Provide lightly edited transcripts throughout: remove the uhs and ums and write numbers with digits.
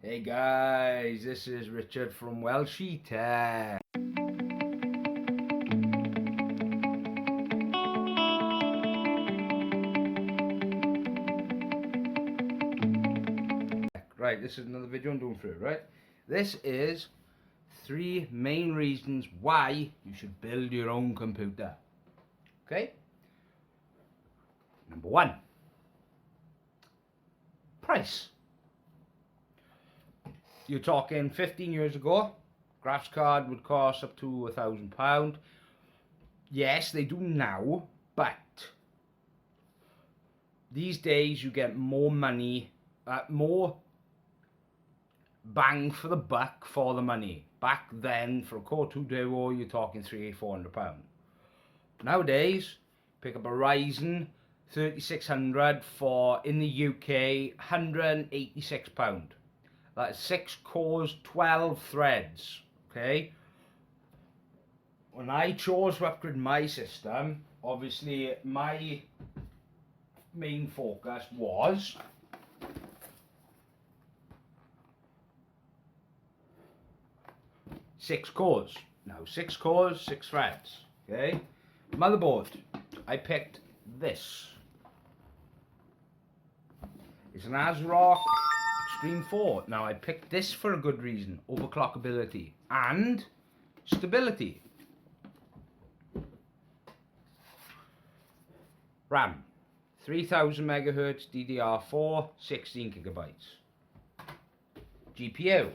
Hey guys, this is Richard from WELSHYTECH. Right, this is another video I'm doing for you, right? This is 3 main reasons why you should build your own computer. Okay? Number 1. Price. You're talking 15 years ago, graphics card would cost up to £1,000. Yes, they do now, but these days you get more money, more bang for the buck for the money. Back then, for a Core 2 Duo, you're talking £300-400. Nowadays, pick up a Ryzen 3600 for, in the UK, £186. That is 6 cores, 12 threads. Okay. When I chose to upgrade my system, obviously my main focus was six cores. Now 6 cores, 6 threads. Okay. Motherboard. I picked this. It's an ARGB Extreme 4. Now I picked this for a good reason. Overclockability and stability. RAM. 3000 MHz DDR4, 16 gigabytes. GPU.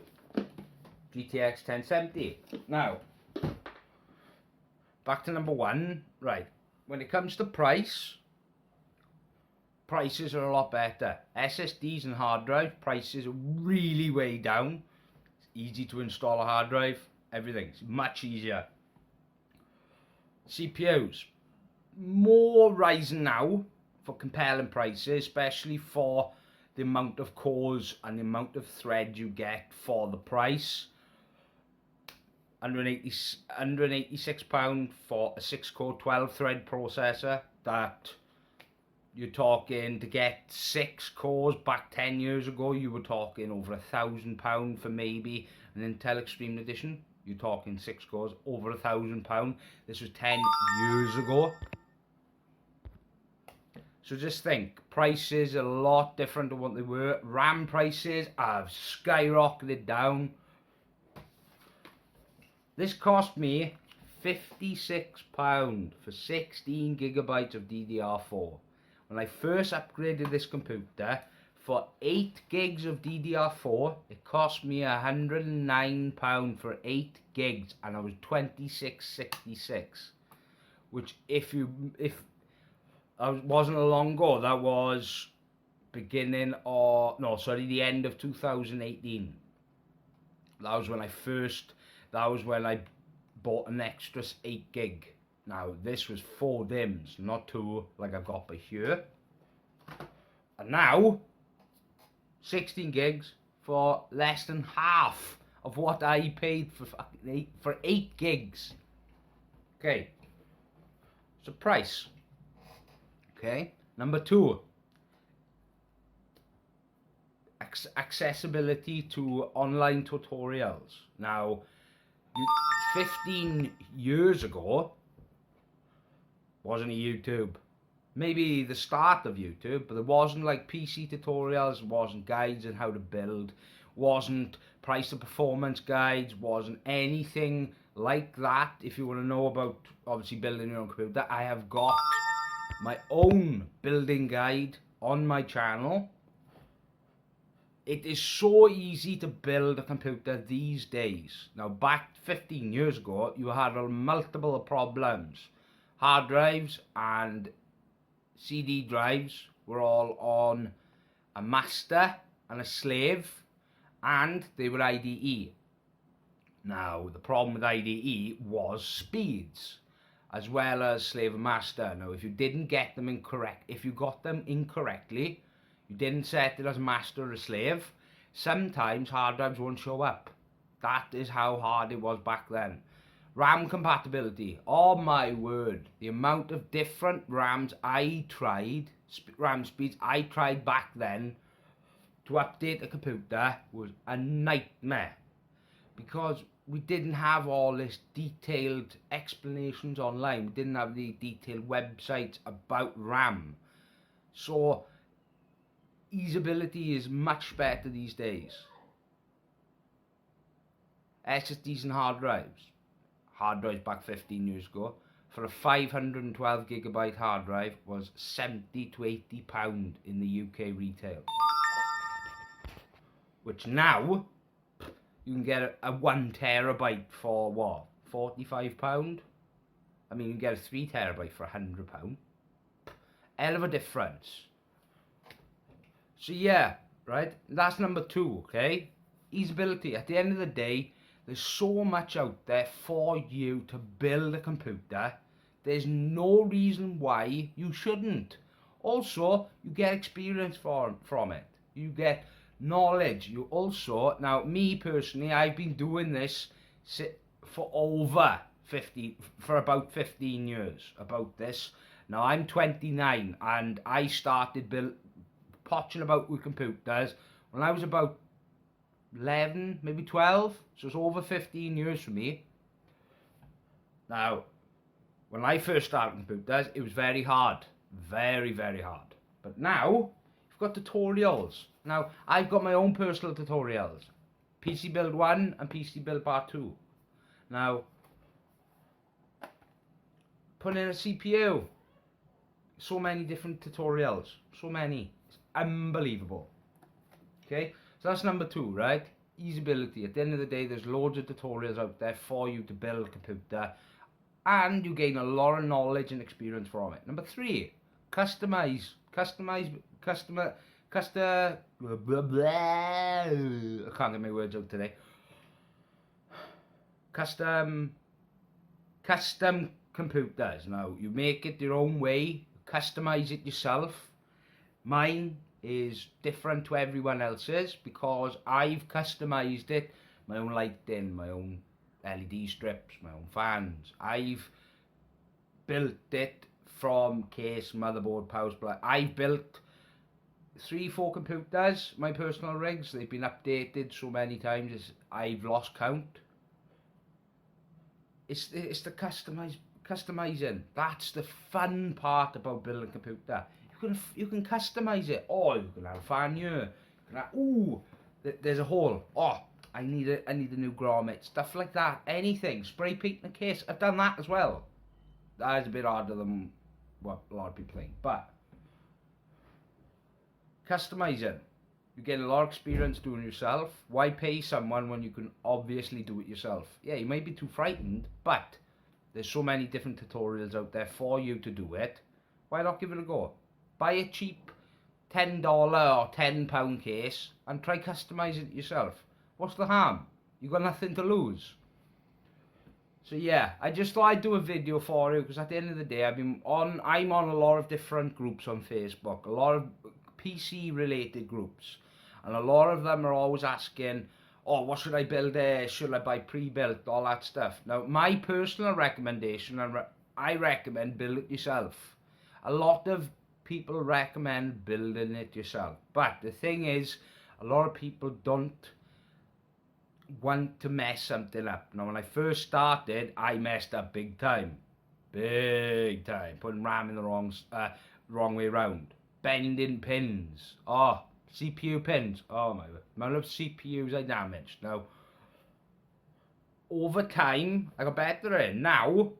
GTX 1070. Now, back to number 1. Right, when it comes to prices are a lot better. SSDs and hard drive prices are really way down. It's easy to install a hard drive. Everything's much easier. CPUs. More Ryzen now for compelling prices, especially for the amount of cores and the amount of thread you get for the price. £186 for a 6-core 12 thread processor. That you're talking, to get 6 cores back 10 years ago, you were talking over £1,000 for maybe an Intel Extreme Edition. You're talking 6 cores, over £1,000. This was 10 years ago. So just think, prices are a lot different to what they were. RAM prices have skyrocketed down. This cost me £56 for 16 gigabytes of DDR4. When I first upgraded this computer, for 8 gigs of DDR4, it cost me £109 for 8 gigs, and I was 2666. Which, if that wasn't a long ago, that was the end of 2018. That was when I bought an extra 8 gig. Now this was 4 DIMMs, not 2 like I've got by here. And now 16 gigs for less than half of what I paid for 8 gigs. Okay, so price. Okay, number 2, accessibility to online tutorials. Now, 15 years ago, wasn't a YouTube. Maybe the start of YouTube, but there wasn't like PC tutorials, wasn't guides on how to build, wasn't price to performance guides, wasn't anything like that. If you want to know about, obviously, building your own computer, I have got my own building guide on my channel. It is so easy to build a computer these days. Now, back 15 years ago, you had multiple problems. Hard drives and CD drives were all on a master and a slave, and they were IDE. Now, the problem with IDE was speeds, as well as slave and master. Now, if you didn't get them incorrect, if you got them incorrectly, you didn't set it as a master or a slave, sometimes hard drives won't show up. That is how hard it was back then. RAM compatibility. Oh my word, the amount of different RAMs I tried, RAM speeds I tried back then to update a computer was a nightmare, because we didn't have all this detailed explanations online. We didn't have the detailed websites about RAM. So usability is much better these days. SSDs and hard drives back 15 years ago, for a 512GB hard drive was £70 to £80 in the UK retail. Which now, you can get a 1TB for what, £45? I mean, you can get a 3TB for £100. Hell of a difference. So yeah, right, that's number 2, okay? Usability. At the end of the day, there's so much out there for you to build a computer. There's no reason why you shouldn't. Also, you get experience from it. You get knowledge. You also, now me personally, I've been doing this for about 15 years about this. Now I'm 29 and I started potching about with computers when I was about 11, maybe 12, so it's over 15 years for me. Now, when I first started computers, it was very hard, very, very hard. But now, you've got tutorials. Now, I've got my own personal tutorials, PC Build 1 and PC Build Part 2. Now, put in a CPU, so many different tutorials, so many, it's unbelievable. Okay, so that's number 2, right? Usability. At the end of the day, there's loads of tutorials out there for you to build a computer, and you gain a lot of knowledge and experience from it. Number 3, customize. I can't get my words out today. Custom computers. Now, you make it your own way, customize it yourself. Mine is different to everyone else's because I've customized it, my own lighting, my own LED strips, my own fans. I've built it from case, motherboard, power supply. I've built 3-4 computers, my personal rigs. They've been updated so many times I've lost count. It's the customizing. That's the fun part about building a computer. You can customize it. Oh, you can have a fan here. Ooh, there's a hole. Oh, I need a new grommet. Stuff like that. Anything. Spray paint the case. I've done that as well. That is a bit harder than what a lot of people think. But customizing. You get a lot of experience doing it yourself. Why pay someone when you can obviously do it yourself? Yeah, you might be too frightened, but there's so many different tutorials out there for you to do it. Why not give it a go? Buy a cheap $10 or £10 case and try customizing it yourself. What's the harm? You got nothing to lose. So yeah, I just thought I'd do a video for you because at the end of the day, I'm on a lot of different groups on Facebook, a lot of PC related groups, and a lot of them are always asking, oh, what should I build there? Should I buy pre-built? All that stuff. Now, my personal recommendation, I recommend build it yourself. A lot of people recommend building it yourself, but the thing is, a lot of people don't want to mess something up. Now, when I first started, I messed up big time, putting RAM in the wrong way around, bending pins, CPU pins, oh my god, amount of CPUs I damaged. Now, over time, I got better at it. Now,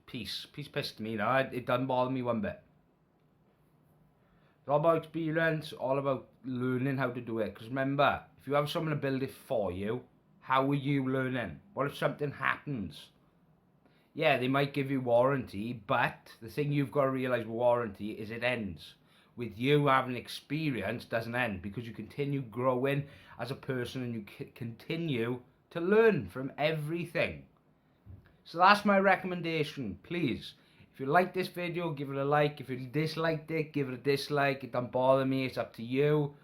peace pissed me now. It doesn't bother me one bit. It's all about experience, all about learning how to do it. Because remember, if you have someone to build it for you, how are you learning? What if something happens? Yeah, they might give you warranty, but the thing you've got to realise with warranty is it ends. With you having experience doesn't end, because you continue growing as a person and you continue to learn from everything. So that's my recommendation. Please, if you like this video, give it a like. If you disliked it, give it a dislike. It don't bother me. It's up to you.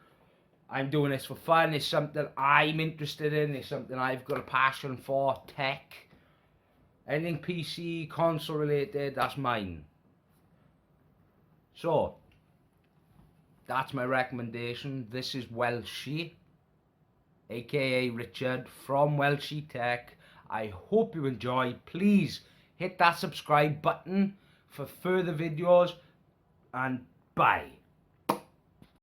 I'm doing this for fun. It's something I'm interested in. It's something I've got a passion for. Tech. Anything PC, console related, that's mine. So, That's my recommendation. This is Welshy, aka Richard from WELSHYTECH. I hope you enjoy. Please hit that subscribe button for further videos, and bye.